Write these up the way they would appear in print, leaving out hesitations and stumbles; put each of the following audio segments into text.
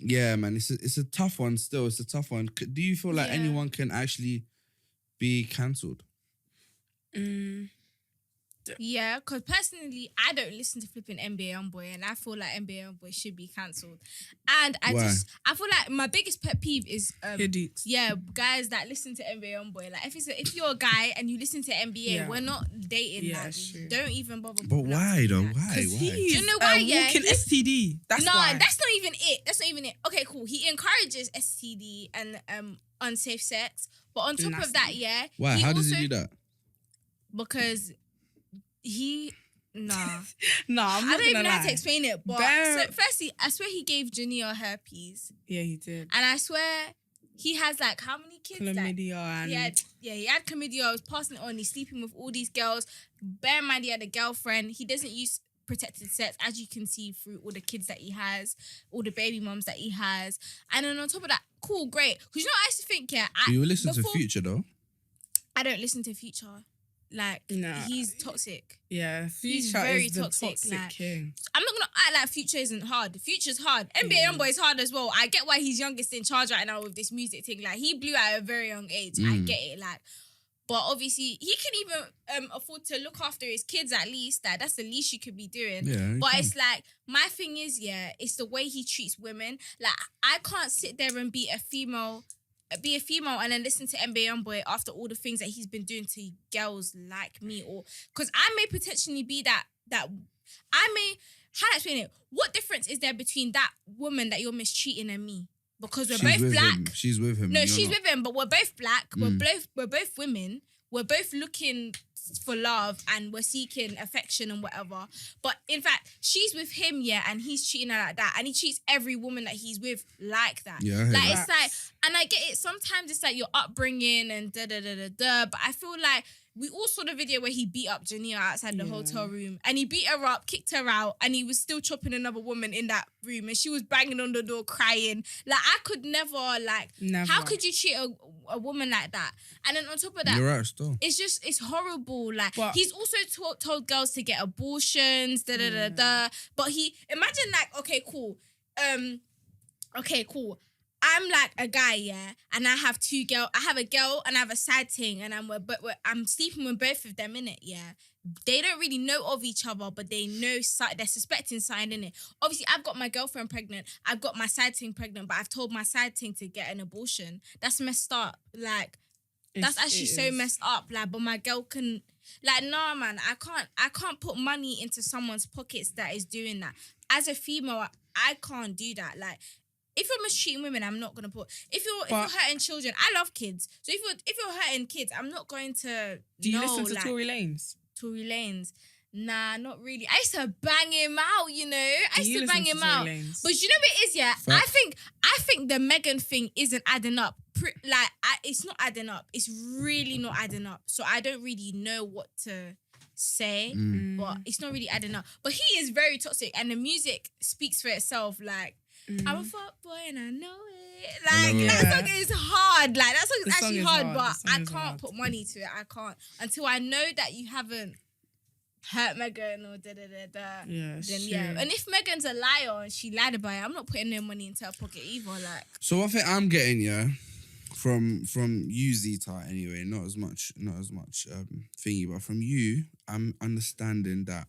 Yeah, man, it's a tough one still. It's a tough one. Do you feel like anyone can actually be cancelled? Yeah, because personally, I don't listen to flipping NBA Youngboy, and I feel like NBA Youngboy should be cancelled. And I feel like my biggest pet peeve is guys that listen to NBA Youngboy. Like if you're a guy and you listen to NBA, we're not dating. Yeah, like, don't even bother. But why though? Why? Because Why? he's Do you know why? walking STD. That's why. That's not even it. That's not even it. Okay, cool. He encourages STD and unsafe sex, but on top of that, why? How does he do that? Because I'm I don't even know how to explain it. But so firstly, I swear he gave Jania herpes. Yeah, he did. And I swear he has like how many kids? Chlamydia he had chlamydia. I was passing it on. He's sleeping with all these girls. Bear in mind he had a girlfriend. He doesn't use protected sex, as you can see through all the kids that he has, all the baby mums that he has. And then on top of that, cool, great. Because I used to think, you listen to Future though? I don't listen to Future. Like, he's toxic. Yeah, he's very toxic. Like, king. I'm not gonna act like Future isn't hard. Future's hard. NBA Youngboy is hard as well. I get why he's youngest in charge right now with this music thing. Like, he blew at a very young age. I get it. Like, but obviously he can even afford to look after his kids at least. Like, that's the least you could be doing. Yeah, but it's like, my thing is, it's the way he treats women. Like, I can't sit there and be a female and then listen to NBA Youngboy after all the things that he's been doing to girls like me, or because I may potentially be that I may, how do I explain it? What difference is there between that woman that you're mistreating and me? Because we're both black. She's with him. No, she's with him, but we're both black. We're both women. We're both looking for love and we're seeking affection and whatever. But in fact, she's with him, and he's treating her like that. And he treats every woman that he's with like that. Yeah, it's like, and I get it. Sometimes it's like your upbringing and da-da-da-da-da. But I feel like we all saw the video where he beat up Jania outside the hotel room. And he beat her up, kicked her out, and he was still chopping another woman in that room. And she was banging on the door crying. Like, I could never. How could you treat a woman like that? And then on top of that, you're right, still. It's horrible. Like, he's also told girls to get abortions, da-da-da-da. But imagine like, okay, cool. I'm like a guy, and I have two girls. I have a girl and I have a side ting, and I'm sleeping with both of them in it, They don't really know of each other, but they know they're suspecting something in it. Obviously, I've got my girlfriend pregnant. I've got my side ting pregnant, but I've told my side ting to get an abortion. That's messed up. Like, that's actually so messed up. Like, but my girl can. Like, nah, man, I can't put money into someone's pockets that is doing that. As a female, I can't do that. Like, if you're mistreating women, I'm not gonna put. If you're hurting children, I love kids. So if you're hurting kids, I'm not going to. Do you listen to Tory Lanes? Tory Lanes, nah, not really. I used to bang him out, I used to bang him out. But you know what it is, I think the Megan thing isn't adding up. It's not adding up. It's really not adding up. So I don't really know what to say, but it's not really adding up. But he is very toxic, and the music speaks for itself. Like, I'm a fuck boy and I know it. Like, that song is hard. Like, that song is actually hard, but I can't put money to it. I can't. Until I know that you haven't hurt Megan or da-da-da-da. Then And if Megan's a liar and she lied about it, I'm not putting no money into her pocket either. Like. So one thing I'm getting, from you, Zita, anyway, not as much thingy, but from you, I'm understanding that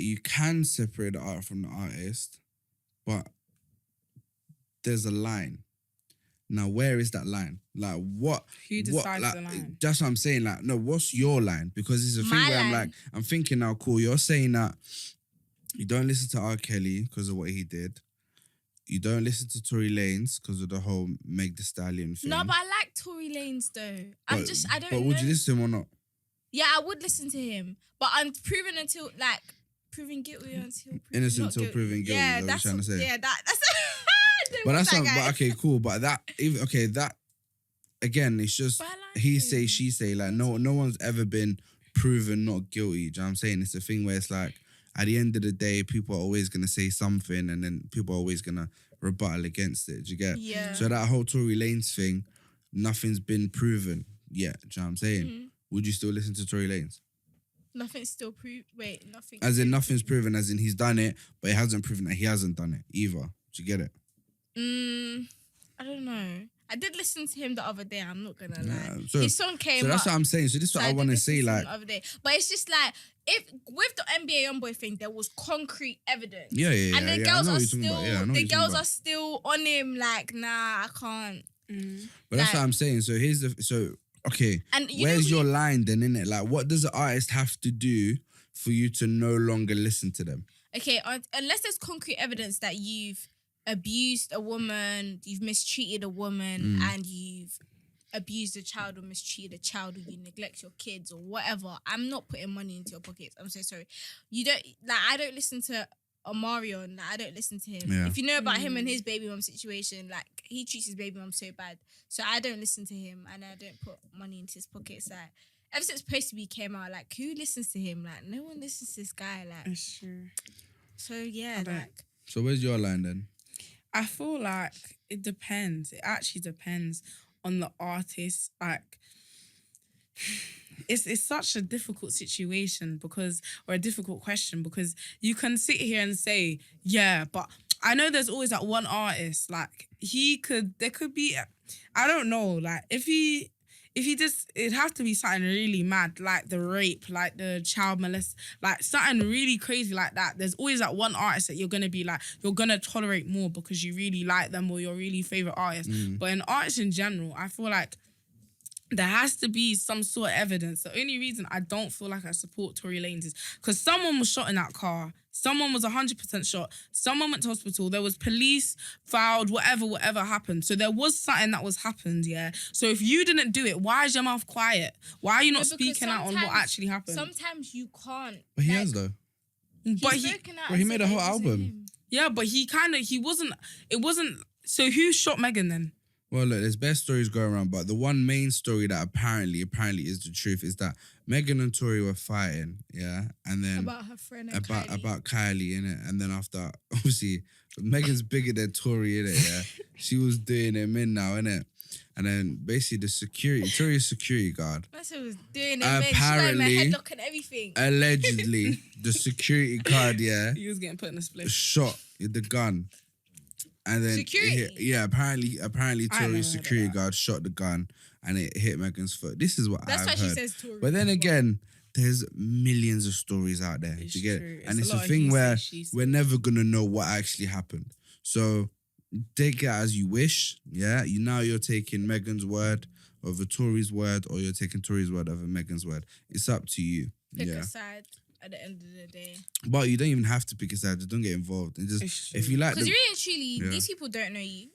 you can separate the art from the artist, but there's a line. Now, where is that line? Like, what? Who decides the line? That's what I'm saying. Like, no, what's your line? Because it's a thing where I'm thinking now, cool, you're saying that you don't listen to R. Kelly because of what he did. You don't listen to Tory Lanez because of the whole Meg the Stallion thing. No, but I like Tory Lanez though. I don't know. But would you listen to him or not? Yeah, I would listen to him. But I'm proven guilty until innocent until proven guilty. Yeah, that's what I'm trying to say. Yeah, that's. But that's not. But okay, cool. But that again, it's just he say, she say. Like, no one's ever been proven not guilty. Do you know what I'm saying? It's a thing where it's like, at the end of the day, people are always gonna say something, and then people are always gonna rebuttal against it. Do you get? Yeah. So that whole Tory Lanez thing, nothing's been proven yet. Do you know what I'm saying? Mm-hmm. Would you still listen to Tory Lanez? Nothing's still proved. Wait, nothing. As in, nothing's proven. As in, he's done it, but it hasn't proven that he hasn't done it either. Do Do you get it? I don't know. I did listen to him the other day. I'm not gonna lie. So, his song came up. So that's what I'm saying. So this is what I want to say. Like the other day. But it's just like if with the NBA YoungBoy thing, there was concrete evidence. Yeah. And the girls are still on him. Like, nah, I can't. But that's what I'm saying. So okay. And where's your line then, innit? Like, what does the artist have to do for you to no longer listen to them? Okay, unless there's concrete evidence that you've abused a woman, you've mistreated a woman, and you've abused a child or mistreated a child, or you neglect your kids or whatever, I'm not putting money into your pockets. I'm so sorry. I don't listen to Omarion. Like, I don't listen to him. Yeah. If you know about him and his baby mom situation, like, he treats his baby mom so bad. So I don't listen to him and I don't put money into his pockets. Like, ever since Post to Be came out, like, who listens to him? Like, no one listens to this guy. Like, it's true. So yeah, like. So where's your line then? I feel like it depends. It actually depends on the artist. Like, it's such a difficult situation or a difficult question because you can sit here and say, yeah, but I know there's always that one artist, like there could be, I don't know, like if he it'd have to be something really mad, like the rape, like the child molest, like something really crazy like that. There's always that one artist that you're going to be like, you're going to tolerate more because you really like them or you're really favorite artist. But in artists in general, I feel like there has to be some sort of evidence. The only reason I don't feel like I support Tory Lanes is because someone was shot in that car. Someone was 100% shot. Someone went to hospital. There was police filed, whatever happened. So there was something that was happened, yeah? So if you didn't do it, why is your mouth quiet? Why are you not speaking out on what actually happened? Sometimes you can't. But he has though. But he made a whole album. Yeah, but it wasn't. So who shot Megan then? Well, look, there's best stories going around, but the one main story that apparently is the truth is that Megan and Tory were fighting, yeah, and then about her friend and Kylie. About Kylie, innit? And then after, obviously, Megan's bigger than Tory, innit? Yeah, she was doing him in now, innit? And then basically Tory's security guard. That's what was doing him in. She got him a headlock and everything. Allegedly, the security guard, yeah, he was getting put in a split. Shot with the gun. And then apparently Tory's security guard shot the gun and it hit Megan's foot. This is what I've heard. That's why she says Tory. But then again, there's millions of stories out there. It's you get true. And it's a thing where we're never gonna know what actually happened. So take it as you wish. Yeah, you're taking Megan's word over Tory's word, or you're taking Tory's word over Megan's word. It's up to you. Pick a side. At the end of the day, but you don't even have to pick a side. Just don't get involved. And just if you like, because really and truly, these people don't know you.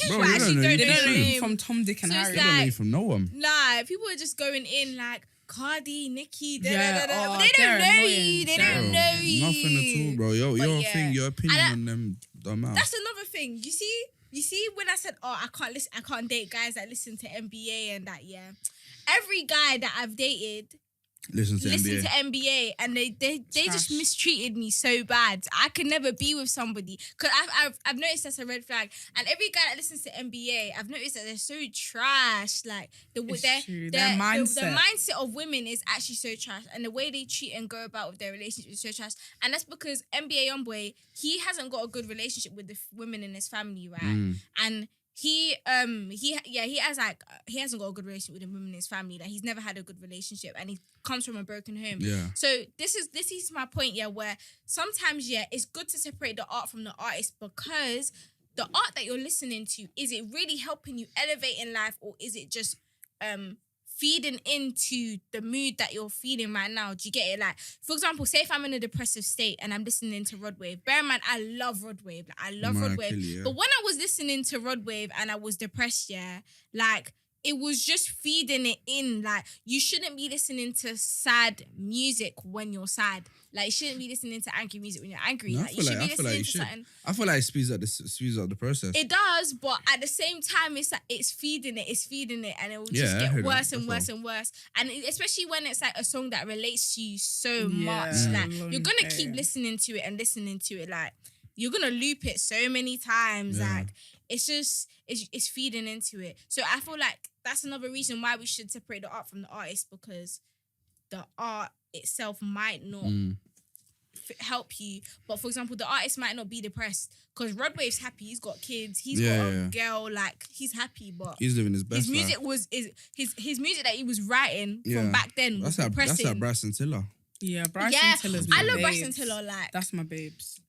Bro, they don't know you from Tom, Dick, and Harry. They don't know you from no one. Nah, people are just going in like Cardi, Nicki. They don't know you. They don't know you. Nothing at all, bro. Your thing, your opinion on them don't matter. That's another thing. You see, when I said, I can't date guys that listen to NBA and that. Yeah, every guy that I've dated. Listen to NBA and they just mistreated me so bad. I could never be with somebody because I've noticed that's a red flag. And every guy that listens to NBA, I've noticed that they're so trash. Like their mindset. The mindset of women is actually so trash, and the way they treat and go about with their relationship is so trash. And that's because NBA YoungBoy, he hasn't got a good relationship with the women in his family, right? And he hasn't got a good relationship with the women in his family. Like he's never had a good relationship, and he comes from a broken home. Yeah. So this is my point. Yeah, where sometimes it's good to separate the art from the artist, because the art that you're listening to, is it really helping you elevate in life, or is it just feeding into the mood that you're feeling right now? Do you get it? Like, for example, say if I'm in a depressive state and I'm listening to Rod Wave. Bear in mind, I love Rod Wave. Like, I love Rod Wave. Yeah. But when I was listening to Rod Wave and I was depressed, like, it was just feeding it in. Like, you shouldn't be listening to sad music when you're sad. Like, you shouldn't be listening to angry music when you're angry. No, like, you should be listening to something. I feel like it speeds up the process. It does, but at the same time, it's like it's feeding it, and it will just get worse and worse and worse. And especially when it's like a song that relates to you so much, like you're gonna keep listening to it. Like you're gonna loop it so many times. Like it's just it's feeding into it. So I feel like that's another reason why we should separate the art from the artist, because the art itself might not help you. But for example, the artist might not be depressed because Rodwave's happy. He's got kids. He's got a girl. Like he's happy, but he's living his best. His music his music that he was writing from back then was depressing. That's like Bryson Tiller. Yeah, Bryson Tiller's my babes. I love Bryson Tiller. Like that's my babes.